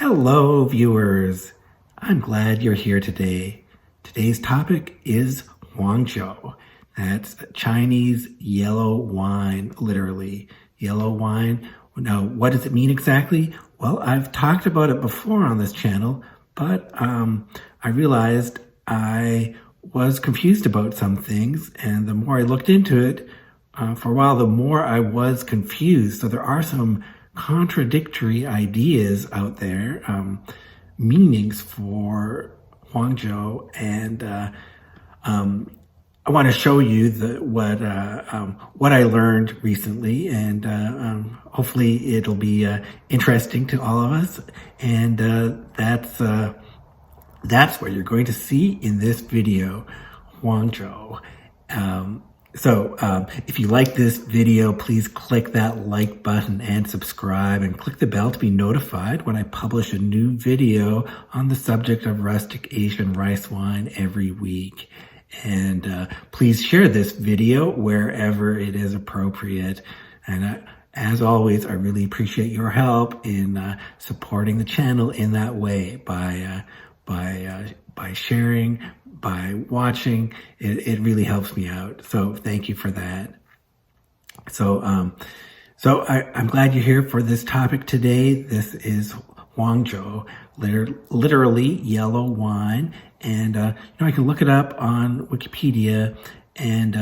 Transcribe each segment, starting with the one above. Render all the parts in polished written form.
Hello, viewers. I'm glad you're here today. Today's topic is Huangzhou. That's Chinese yellow wine, literally. Yellow wine. Now, what does it mean exactly? Well, I've talked about it before on this channel, but I realized I was confused about some things, and the more I looked into it, for a while, the more I was confused. So there are some contradictory ideas out there, meanings for Huangzhou, and I want to show you what I learned recently, and hopefully it'll be interesting to all of us. And that's what you're going to see in this video, Huangzhou. So if you like this video, please click that like button and subscribe, and click the bell to be notified when I publish a new video on the subject of rustic Asian rice wine every week. And please share this video wherever it is appropriate. And as always, I really appreciate your help in supporting the channel in that way by sharing, by watching. It really helps me out. So thank you for that. So I'm glad you're here for this topic today. This is Huangzhou, literally yellow wine. And I can look it up on Wikipedia. And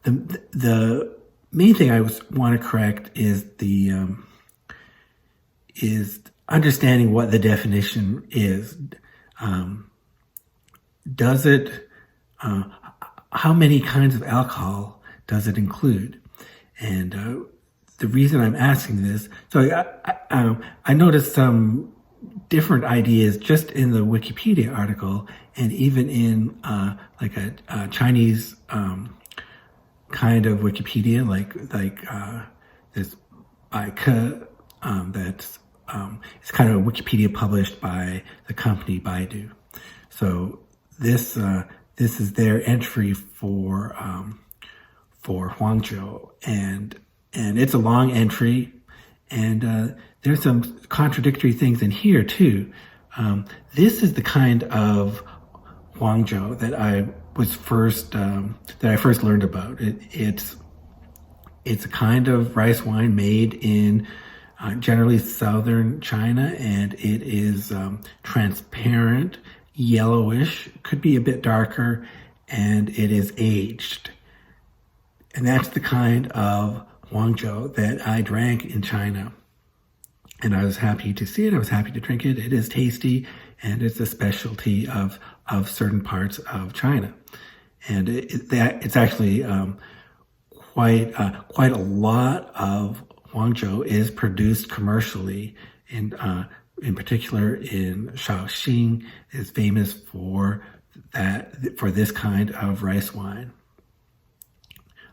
the main thing I want to correct is is understanding what the definition is. Does it, how many kinds of alcohol does it include? And the reason I'm asking this, so I noticed some different ideas just in the Wikipedia article, and even in like a Chinese kind of Wikipedia, like this by that's it's kind of a Wikipedia published by the company Baidu. So this is their entry for Huangzhou, and it's a long entry, and there's some contradictory things in here too. This is the kind of Huangzhou that I first learned about. It's a kind of rice wine made in generally southern China, and it is transparent, yellowish, could be a bit darker, and it is aged. And that's the kind of Huangzhou that I drank in China. And I was happy to see it. I was happy to drink it. It is tasty, and it's a specialty of certain parts of China. And it's actually quite a lot of Huangzhou is produced commercially, in particular in Shaoxing is famous for this kind of rice wine.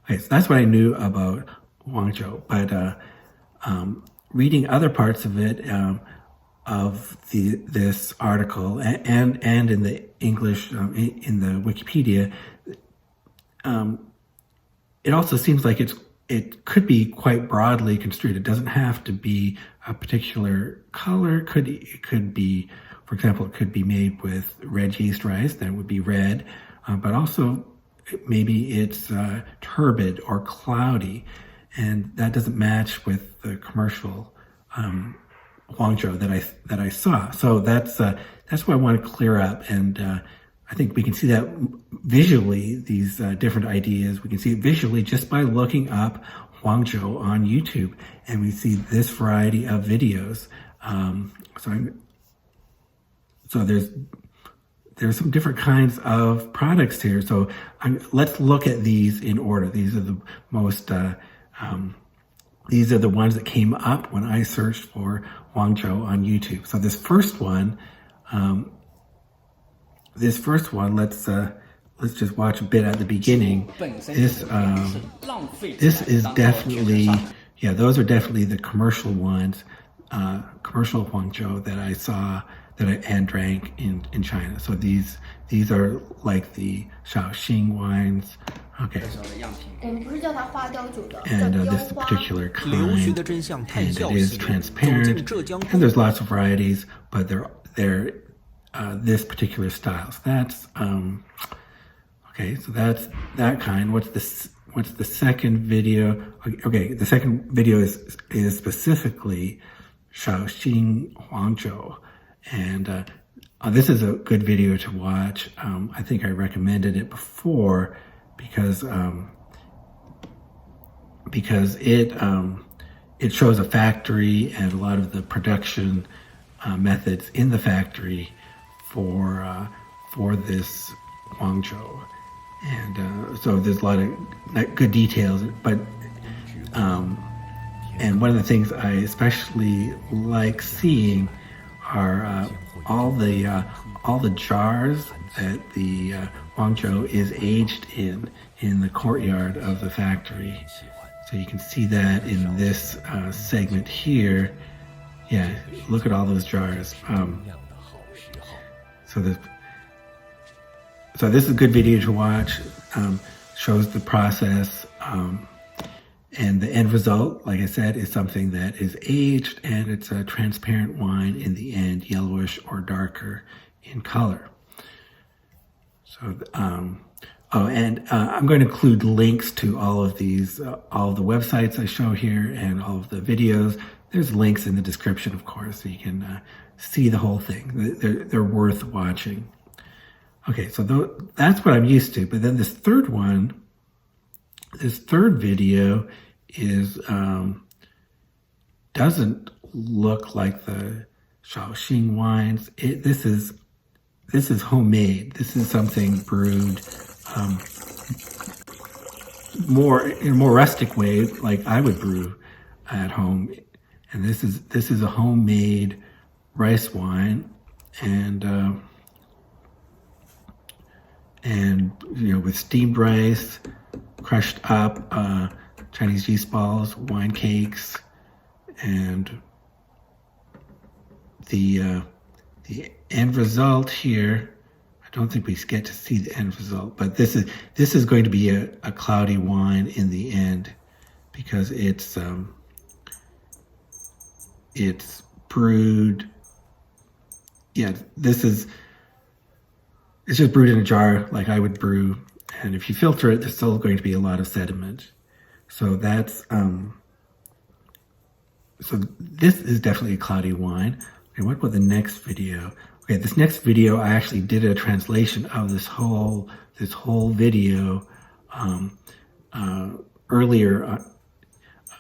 Okay, so that's what I knew about Huangzhou, but reading other parts of it, of this article, and in the English, in the Wikipedia, it also seems like it could be quite broadly construed. It doesn't have to be a particular color. It could be, for example, it could be made with red yeast rice, that would be red, but also maybe it's turbid or cloudy, and that doesn't match with the commercial Huangzhou that I saw. So that's what I want to clear up, and I think we can see that visually, these different ideas. We can see it visually just by looking up Huangzhou on YouTube, and we see this variety of videos. So there's some different kinds of products here. So let's look at these in order. These are the most, these are the ones that came up when I searched for Huangzhou on YouTube. So this first one, let's just watch a bit at the beginning. This is definitely, yeah, those are definitely the commercial ones. commercial Huangzhou that I saw and drank in China. So these are like the Shaoxing wines. Okay. And this is a particular kind, and it is transparent. And there's lots of varieties, but they're this particular style. So that's okay. So that's that kind. What's the second video? Okay, the second video is specifically Shaoxing Huangzhou, and this is a good video to watch. I think I recommended it before because it shows a factory and a lot of the production methods in the factory for this Huangzhou, and so there's a lot of good details. But and one of the things I especially like seeing are all the jars that the Huangzhou is aged in the courtyard of the factory. So you can see that in this segment here. Yeah, look at all those jars. So this is a good video to watch. Shows the process, and the end result, like I said, is something that is aged, and it's a transparent wine in the end, yellowish or darker in color. So, I'm going to include links to all of these, all of the websites I show here, and all of the videos. There's links in the description, of course, so you can see the whole thing. They're worth watching. Okay, so that's what I'm used to. But then this third video is doesn't look like the Shaoxing wines. This is homemade. This is something brewed in a more rustic way, like I would brew at home. And this is a homemade rice wine, and with steamed rice, crushed up Chinese yeast balls, wine cakes, and the end result here. I don't think we get to see the end result, but this is going to be a cloudy wine in the end, because it's brewed. Yeah, it's just brewed in a jar like I would brew, and if you filter it, there's still going to be a lot of sediment. So that's so this is definitely a cloudy wine. Okay, what about the next video? Okay, this next video, I actually did a translation of this whole video earlier.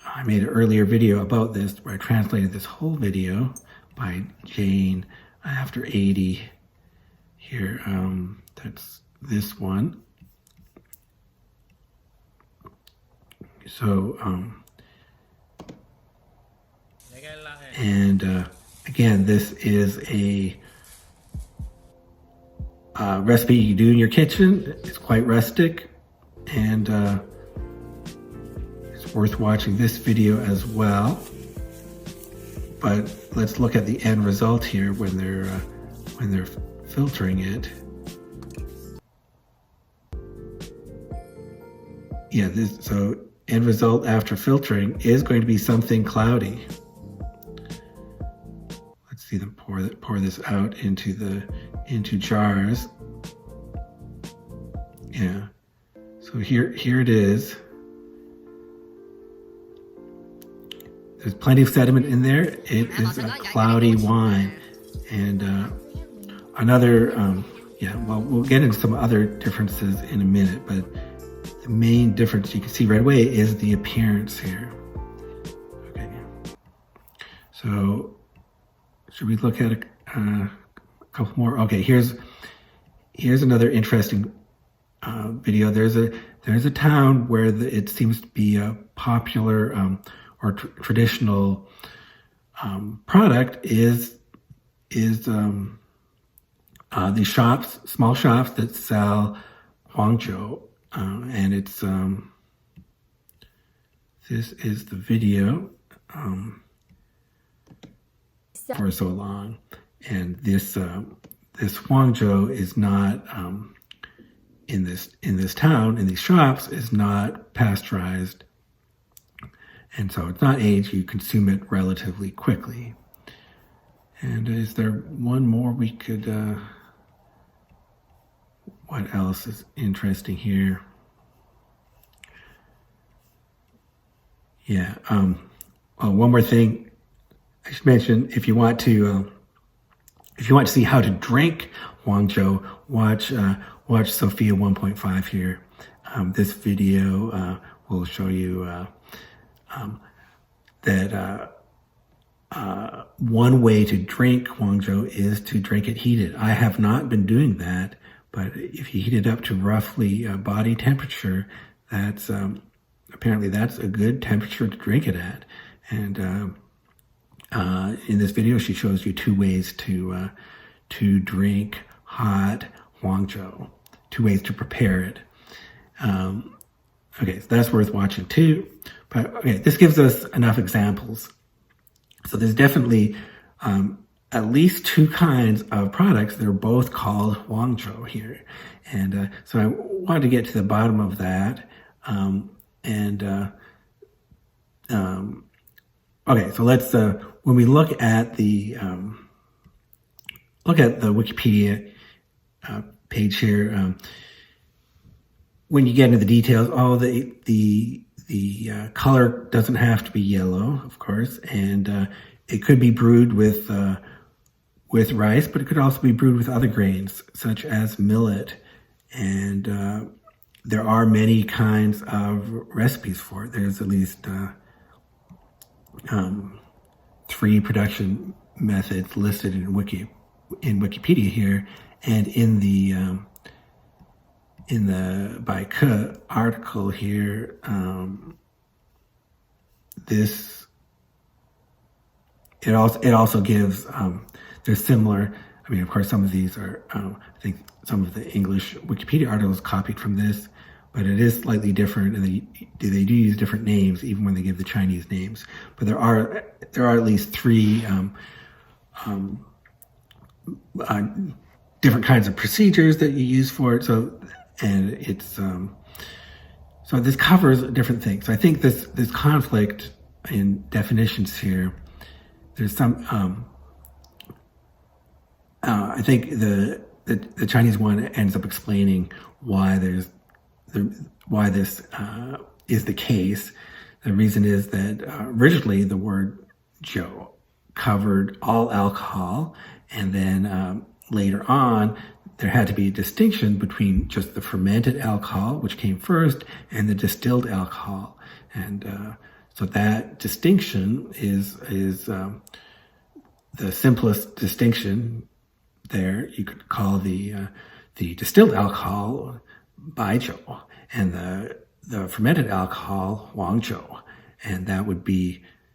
I made an earlier video about this where I translated this whole video by Jane after 80 here. That's this one. So, and again, this is a recipe you do in your kitchen. It's quite rustic, and it's worth watching this video as well. But let's look at the end result here when they're filtering it. Yeah, so end result after filtering is going to be something cloudy. Let's see them pour this out into jars. Yeah. So here it is. There's plenty of sediment in there. It is a cloudy wine. And another, well, we'll get into some other differences in a minute, but the main difference you can see right away is the appearance here. Okay. So should we look at a couple more? Okay, here's another interesting video. There's a town where it seems to be a popular or traditional product is these shops, small shops that sell Huangzhou, and it's this is the video. for so long. And this Huangzhou is not in this town, in these shops, is not pasteurized, and so it's not aged. You consume it relatively quickly. And is there one more we could? What else is interesting here? Yeah. One more thing I should mention: if you want to see how to drink Huangzhou, watch Sophia 1.5 here. This video will show you that one way to drink Huangzhou is to drink it heated. I have not been doing that, but if you heat it up to roughly body temperature, that's apparently that's a good temperature to drink it at. And in this video, she shows you two ways to drink hot Huangzhou, two ways to prepare it. Okay, so that's worth watching too. But okay, this gives us enough examples. So there's definitely at least two kinds of products that are both called Huangzhou here. And so I wanted to get to the bottom of that. Okay, so let's when we look at the Wikipedia page here, when you get into the details, the color doesn't have to be yellow, of course, and it could be brewed with rice, but it could also be brewed with other grains such as millet, and there are many kinds of recipes for it. There's at least 3 production methods listed in Wikipedia here, and in the by Ke article here, it also gives there's similar. I mean, of course, some of these are I think some of the English Wikipedia articles copied from this, but it is slightly different, and they do use different names even when they give the Chinese names. But there are at least 3 different kinds of procedures that you use for it. So, and it's so this covers different things. So I think this conflict in definitions here. There's some. I think the Chinese one ends up explaining why this is the case. The reason is that originally the word "jiu" covered all alcohol, and then later on there had to be a distinction between just the fermented alcohol, which came first, and the distilled alcohol, and so that distinction is the simplest distinction. There, you could call the distilled alcohol Baijiu, and the fermented alcohol Wangzhou, and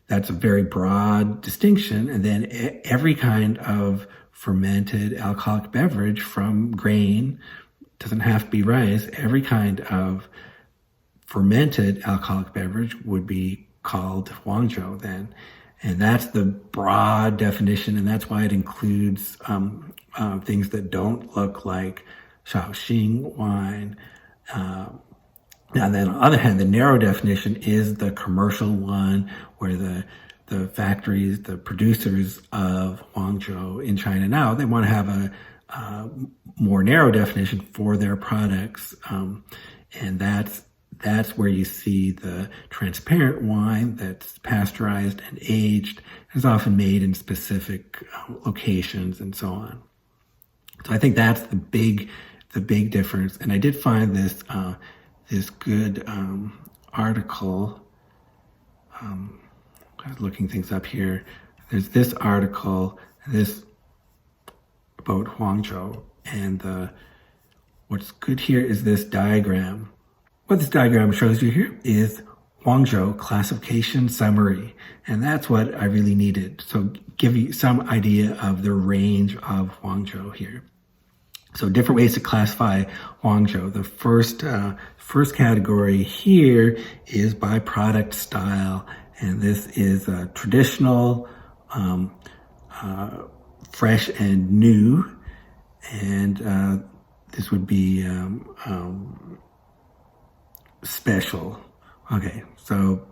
that's a very broad distinction. And then every kind of fermented alcoholic beverage from grain, doesn't have to be rice. Every kind of fermented alcoholic beverage would be called Huangzhou then. And that's the broad definition, and that's why it includes things that don't look like Shaoxing wine. Now then, on the other hand, the narrow definition is the commercial one, where the factories, the producers of Huangzhou in China now, they want to have a more narrow definition for their products, and that's where you see the transparent wine that's pasteurized and aged, is often made in specific locations and so on. So I think that's the big difference. And I did find this good article. I was looking things up here. There's this article, this about Huangzhou, and what's good here is this diagram. What this diagram shows you here is Huangzhou Classification Summary, and that's what I really needed. So give you some idea of the range of Huangzhou here. So different ways to classify Huangzhou. The first category here is by product style, and this is a traditional fresh and new, and this would be special. Okay, so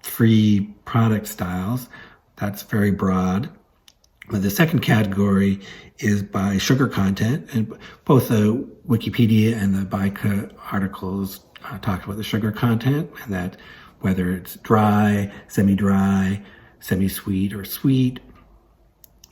3 product styles. That's very broad. But the second category is by sugar content, and both the Wikipedia and the Baike articles talk about the sugar content, and that whether it's dry, semi-dry, semi-sweet, or sweet.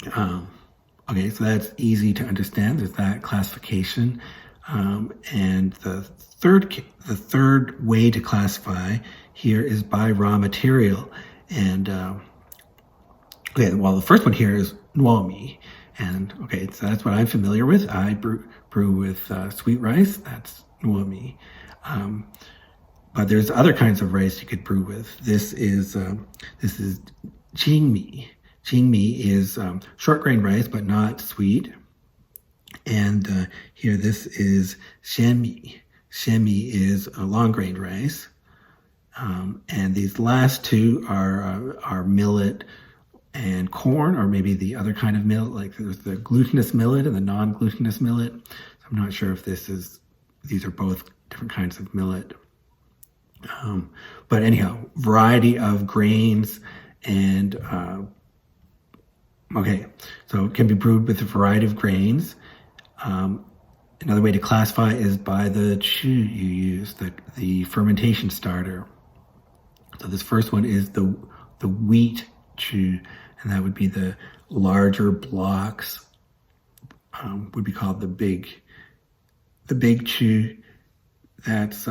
Okay, so that's easy to understand. There's that classification. And the third way to classify here is by raw material. And okay, well, the first one here is nuomi. And okay, so that's what I'm familiar with. I brew with sweet rice. That's nuomi. But there's other kinds of rice you could brew with. This is jingmi. Jingmi is short grain rice, but not sweet. And here, this is xianmi. Xianmi is a long grain rice. And these last 2 are millet and corn, or maybe the other kind of millet, like there's the glutinous millet and the non-glutinous millet. So I'm not sure if these are both different kinds of millet. But anyhow, variety of grains and okay, so it can be brewed with a variety of grains. Another way to classify is by the chu you use, the fermentation starter. So this first one is the wheat chu, and that would be the larger blocks, would be called the big chu. That's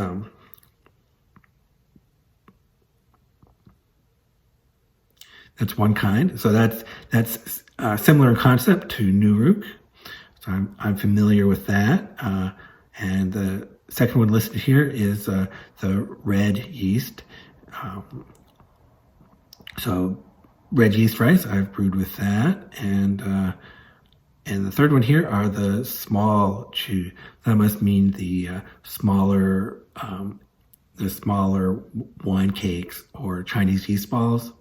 one kind. So that's similar in concept to Nuruk. So I'm familiar with that. And the second one listed here is the red yeast. So red yeast rice, I've brewed with that. And the third one here are the small chu. That must mean the smaller wine cakes or Chinese yeast balls.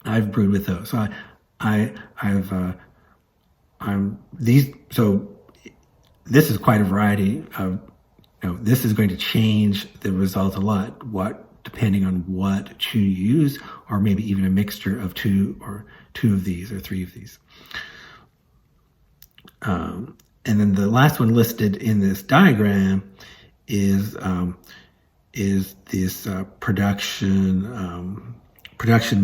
I've brewed with those. So so this is quite a variety of, this is going to change the result a lot, depending on what chu you use, or maybe even a mixture of two of these or 3 of these. And then the last one listed in this diagram is this production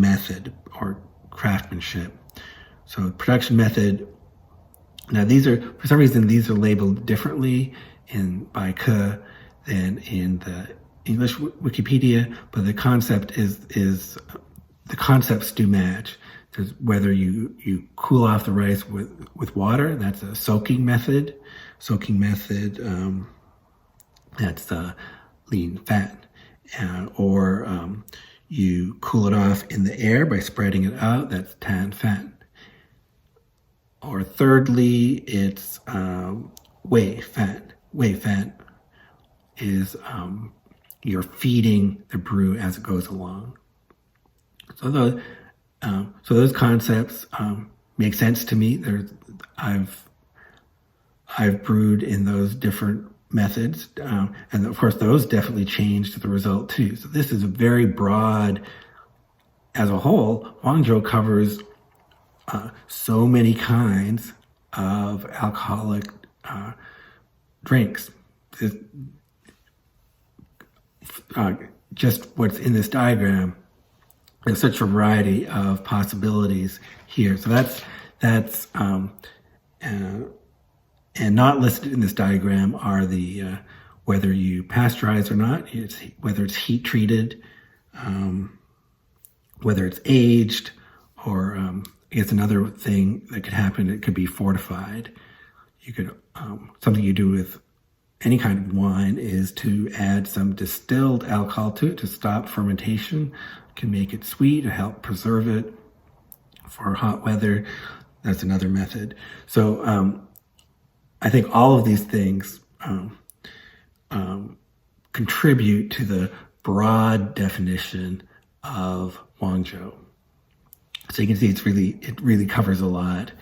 method or craftsmanship. So production method. Now for some reason these are labeled differently by Ke than in the English Wikipedia, but the concept is the concepts do match. There's whether you cool off the rice with water, that's a soaking method. That's lean fat, or you cool it off in the air by spreading it out, that's tan fat. Or thirdly, it's whey fat. Whey fat is you're feeding the brew as it goes along. So those concepts make sense to me. I've brewed in those different methods, and of course those definitely changed the result too. So this is a very broad, as a whole, Wangzhou covers so many kinds of alcoholic drinks. Just what's in this diagram, there's such a variety of possibilities here. So that's and not listed in this diagram are the whether you pasteurize or not, whether it's heat treated, whether it's aged, or I guess another thing that could happen, it could be fortified. You could something you do with any kind of wine is to add some distilled alcohol to it to stop fermentation. It can make it sweet to help preserve it for hot weather. That's another method. So I think all of these things contribute to the broad definition of Huangzhou. So you can see it really covers a lot.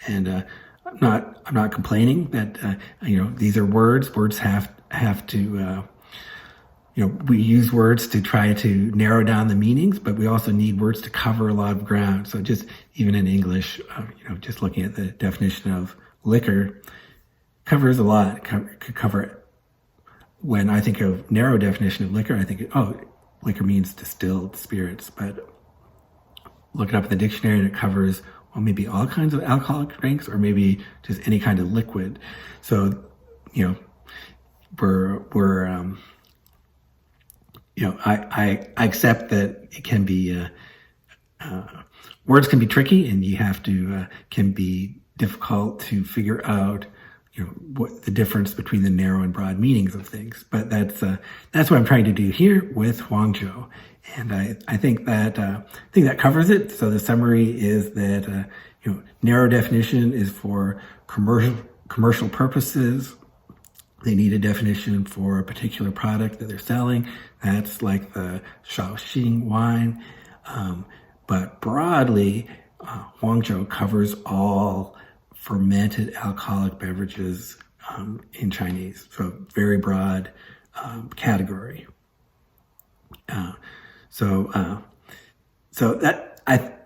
And I'm not complaining that these are words. Words have to we use words to try to narrow down the meanings, but we also need words to cover a lot of ground. So just even in English, just looking at the definition of liquor covers a lot. Could cover. When I think of narrow definition of liquor, I think, liquor means distilled spirits. But looking up in the dictionary, and it covers, well, maybe all kinds of alcoholic drinks, or maybe just any kind of liquid. So, I accept that it can be, words can be tricky, and you have to, can be difficult to figure out, what the difference between the narrow and broad meanings of things. But that's what I'm trying to do here with Huangzhou. And I think that covers it. So the summary is that, narrow definition is for commercial purposes. They need a definition for a particular product that they're selling. That's like the Shaoxing wine. But broadly, Huangzhou covers all fermented alcoholic beverages in Chinese. So very broad category.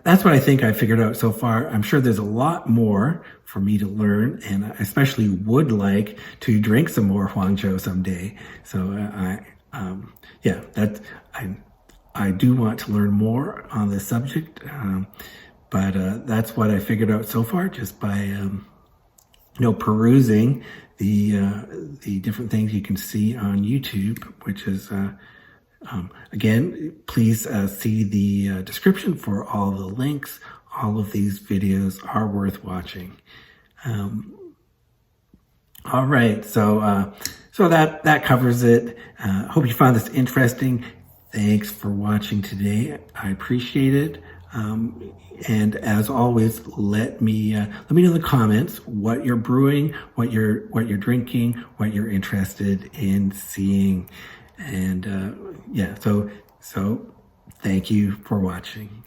That's what I think I figured out so far. I'm sure there's a lot more for me to learn, and I especially would like to drink some more Huangzhou someday. So I do want to learn more on this subject, but that's what I figured out so far just by perusing the different things you can see on YouTube, which is. Again, please see the description for all the links. All of these videos are worth watching. All right, so that covers it. Hope you found this interesting. Thanks for watching today. I appreciate it. And as always, let me know in the comments what you're brewing, what you're drinking, what you're interested in seeing. And so thank you for watching.